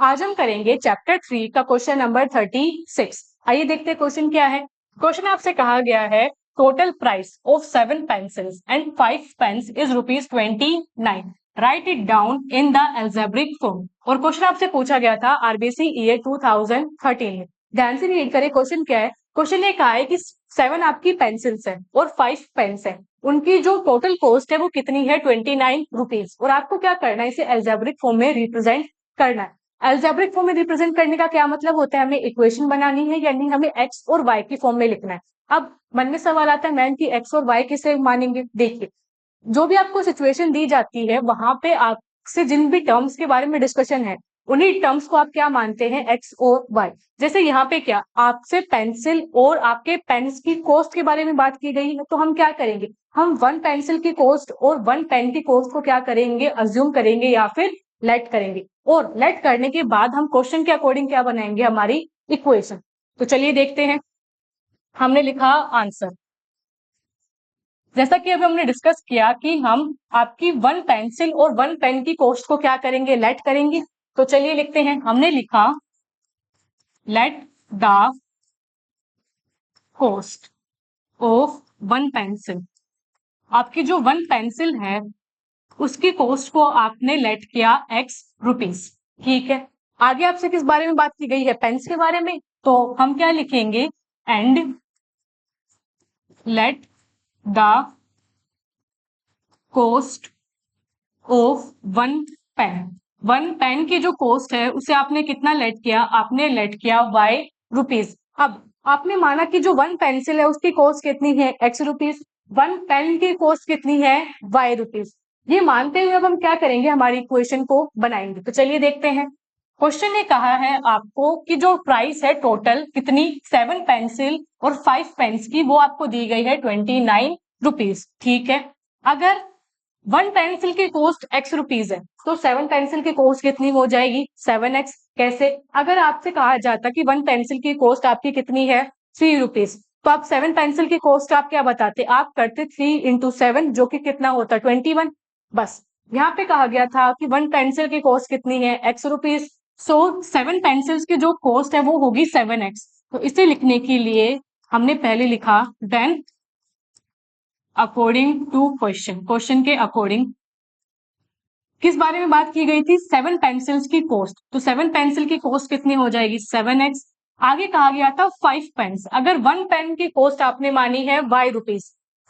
आज हम करेंगे चैप्टर 3 का क्वेश्चन नंबर 36। आइए देखते हैं क्वेश्चन क्या है। क्वेश्चन आपसे कहा गया है total price of 7 pencils and 5 pens is ₹29। Write it down in the algebraic form. और क्वेश्चन आपसे पूछा गया था आरबीसी ईयर 2013 में। ध्यान से रीड करें क्वेश्चन क्या है। क्वेश्चन ये कहा है कि 7 आपकी पेंसिल्स है और 5 पेन्स है, उनकी जो टोटल कॉस्ट है वो कितनी है ₹29। और आपको क्या करना है, इसे एल्जेब्रिक फॉर्म में रिप्रेजेंट करना है। एल्जेब्रिक फॉर्म में रिप्रेजेंट करने का क्या मतलब होता है, हमें इक्वेशन बनानी है यानी हमें एक्स और वाई की फॉर्म में लिखना है। अब मन में सवाल आता है मैम कि एक्स और वाई किसे मानेंगे। देखिए, जो भी आपको सिचुएशन दी जाती है वहां पे आपसे जिन भी टर्म्स के बारे में डिस्कशन है उन्हीं टर्म्स को आप क्या मानते हैं, एक्स और वाई। जैसे यहाँ पे क्या आपसे पेंसिल और आपके पेन्स की कॉस्ट के बारे में बात की गई है, तो हम क्या करेंगे, हम 1 पेंसिल की कॉस्ट और 1 पेन की कॉस्ट को क्या करेंगे, अज्यूम करेंगे या फिर लेट करेंगे। और लेट करने के बाद हम क्वेश्चन के अकॉर्डिंग क्या बनाएंगे, हमारी इक्वेशन। तो चलिए देखते हैं। हमने लिखा आंसर, जैसा कि अभी हमने डिस्कस किया कि हम आपकी 1 पेंसिल और 1 पेन की कॉस्ट को क्या करेंगे, लेट करेंगे। तो चलिए लिखते हैं। हमने लिखा late the cost of 1 pencil. आपकी जो 1 पेंसिल है उसकी कॉस्ट को आपने लेट किया ₹X। ठीक है, आगे आपसे किस बारे में बात की गई है, पेन्स के बारे में। तो हम क्या लिखेंगे, and let the cost of 1 pen. 1 pen की जो कॉस्ट है उसे आपने कितना लेट किया, आपने लेट किया ₹Y। अब आपने माना कि जो 1 पेंसिल है उसकी कॉस्ट कितनी है, ₹X। 1 पेन की कॉस्ट कितनी है, ₹Y। ये मानते हुए अब हम क्या करेंगे, हमारी इक्वेशन को बनाएंगे। तो चलिए देखते हैं। क्वेश्चन ने कहा है आपको कि जो प्राइस है टोटल कितनी, 7 पेंसिल और 5 पेन्स की, वो आपको दी गई है ₹29। ठीक है, अगर 1 पेंसिल की कॉस्ट ₹X है तो 7 पेंसिल की कॉस्ट कितनी हो जाएगी, 7X। कैसे, अगर आपसे कहा जाता कि 1 पेंसिल की कॉस्ट आपकी कितनी है, ₹3, तो आप 7 पेंसिल की कॉस्ट आप क्या बताते, आप करते 3 इंटू 7 जो कि कितना होता है 21। बस यहाँ पे कहा गया था कि 1 पेंसिल की कॉस्ट कितनी है, ₹X। सो 7 पेंसिल्स की जो कॉस्ट है वो होगी 7X। तो इसे लिखने के लिए हमने पहले लिखा देन अकॉर्डिंग टू क्वेश्चन के अकॉर्डिंग किस बारे में बात की गई थी, 7 पेंसिल्स की कॉस्ट। तो 7 पेंसिल की कॉस्ट कितनी हो जाएगी, 7X। आगे कहा गया था 5 पेन्स, अगर 1 पेन की कॉस्ट आपने मानी है ₹Y,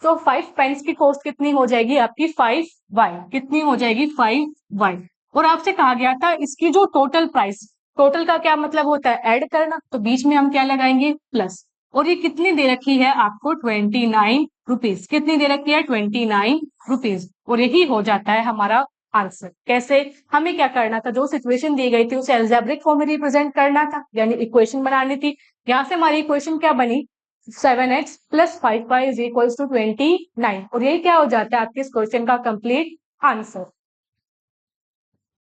तो 5 पेन्स की कॉस्ट कितनी हो जाएगी आपकी 5Y। कितनी हो जाएगी 5Y। और आपसे कहा गया था इसकी जो टोटल प्राइस, टोटल का क्या मतलब होता है, ऐड करना, तो बीच में हम क्या लगाएंगे, प्लस। और ये कितनी दे रखी है आपको, ₹29। कितनी दे रखी है, ₹29। और यही हो जाता है हमारा आंसर। कैसे, हमें क्या करना था, जो सिचुएशन दी गई थी उसे एल्जेब्रिक फॉर्म में रिप्रेजेंट करना था यानी इक्वेशन बनानी थी। यहाँ से हमारी इक्वेशन क्या बनी, 7X plus 5Y is equal to 29। और यही क्या हो जाता है आपके इस क्वेश्चन का कंप्लीट आंसर।